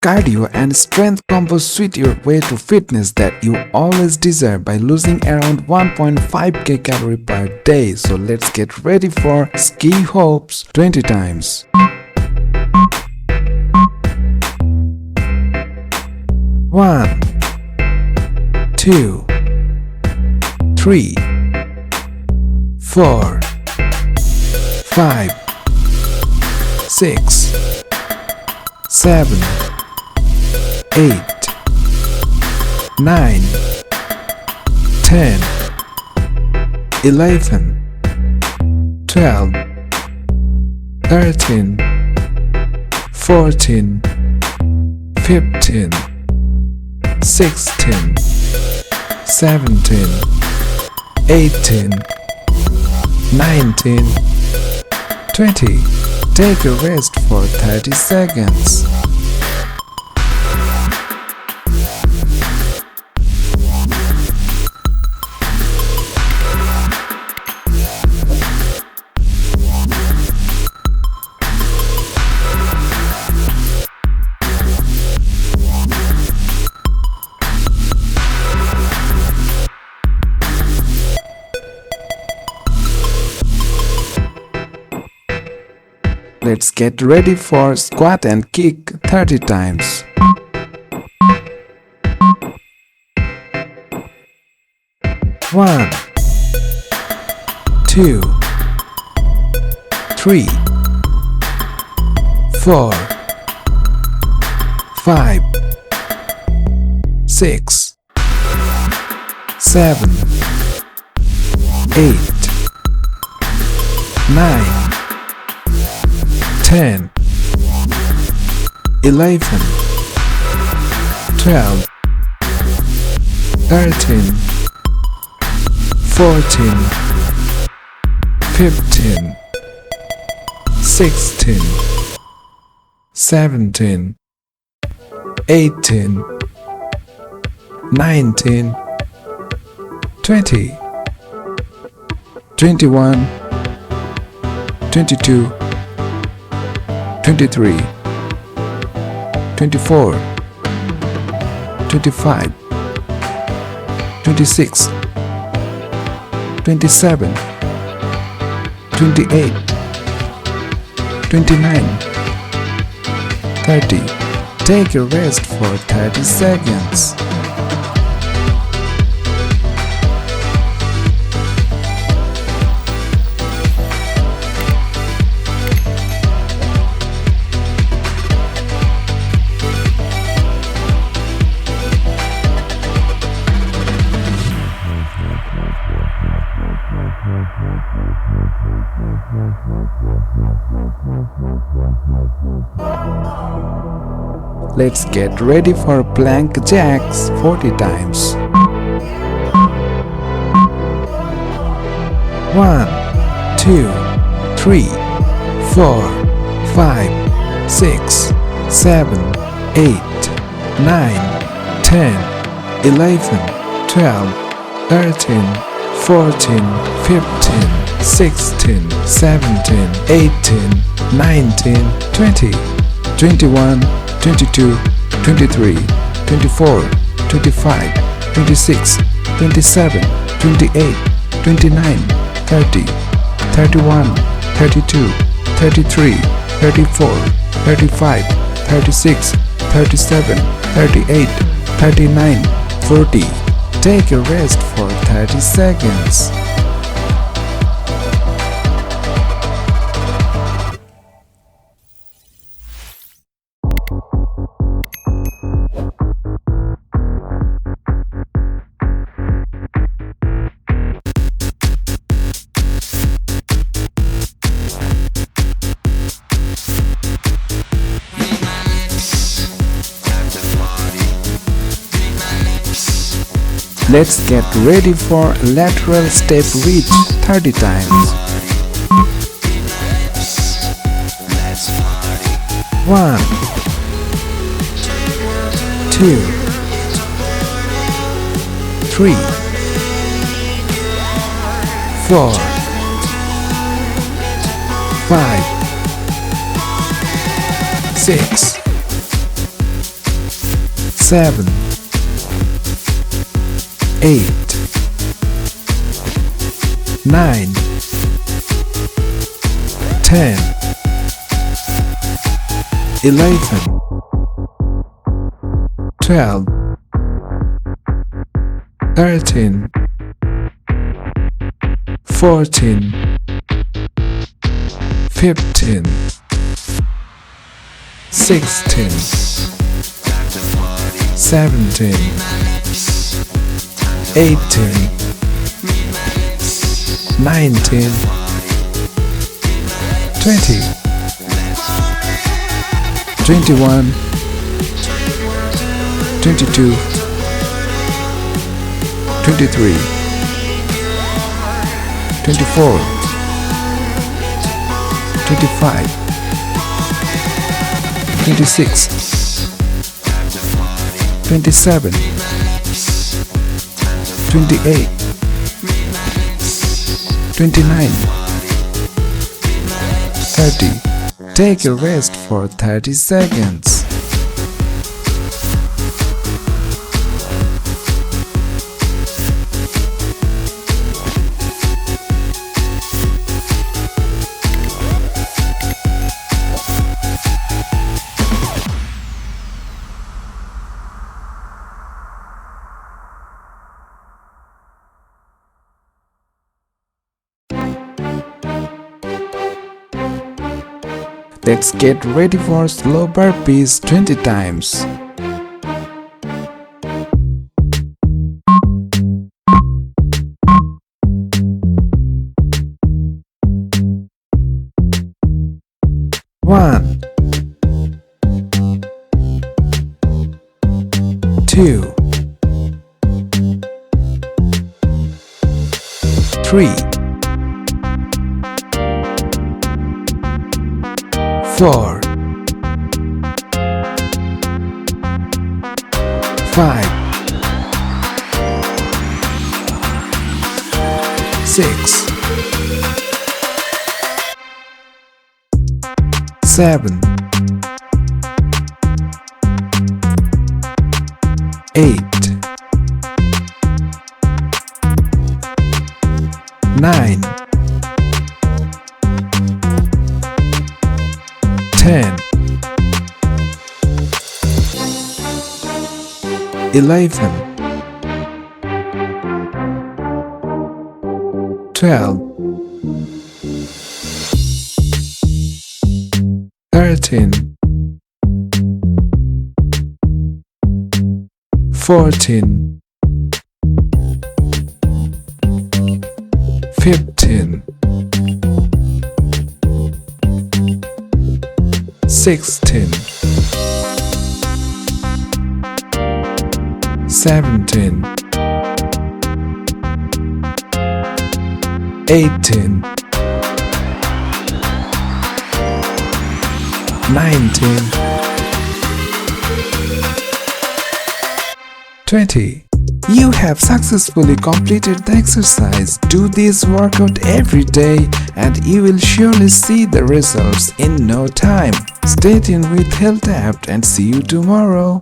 Cardio and strength combos suit your way to fitness that you always desire by losing around 1.5k calorie per day. So let's get ready for ski hops 20 times. 1, 2, 3, 4, 5, 6, 7, 8, 9, 10, 11, 12, 13, 14, 15, 16, 17, 18, 19, 20. Take a rest for 30 seconds. Let's get ready for squat and kick 30 times. 1, 2, 3, 4, 5, 6, 7, 8, 9, 10, 11, 12, 13, 14, 15, 16, 17, 18, 19, 20, 21, 22, 23, 24, 25, 26, 27, 28, 29, 30. Take a rest for 30 seconds. Let's get ready for plank jacks 40 times. 1, 2, 3, 4, 5, 6, 7, 8, 9, 10, 11, 12, 13, 14, 15, 16, 17, 18, 19, 20, 21, 22, 23, 24, 25, 26, 27, 28, 29, 30, 31, 32, 33, 34, 35, 36, 37, 38, 39, 40. Take a rest for 30 seconds. Let's get ready for lateral step reach 30 times. 1, 2, 3, 4, 5, 6, 7, 8, 9, 10, 11, 12, 13, 14, 15, 16, 17, 18, 19, 20, 21, 22, 23, 24, 25, 26, 27, 28, 29, 30. Take a rest for 30 seconds. Let's get ready for slow burpees 20 times. One, 2, 3, 4, 5, 6, 7, 8, 9, 10, 11, 12, 13, 14, 15, 16, 17, 18, 19, 20. You have successfully completed the exercise. Do this workout every day and you will surely see the results in no time. Stay tuned with Health App and see you tomorrow.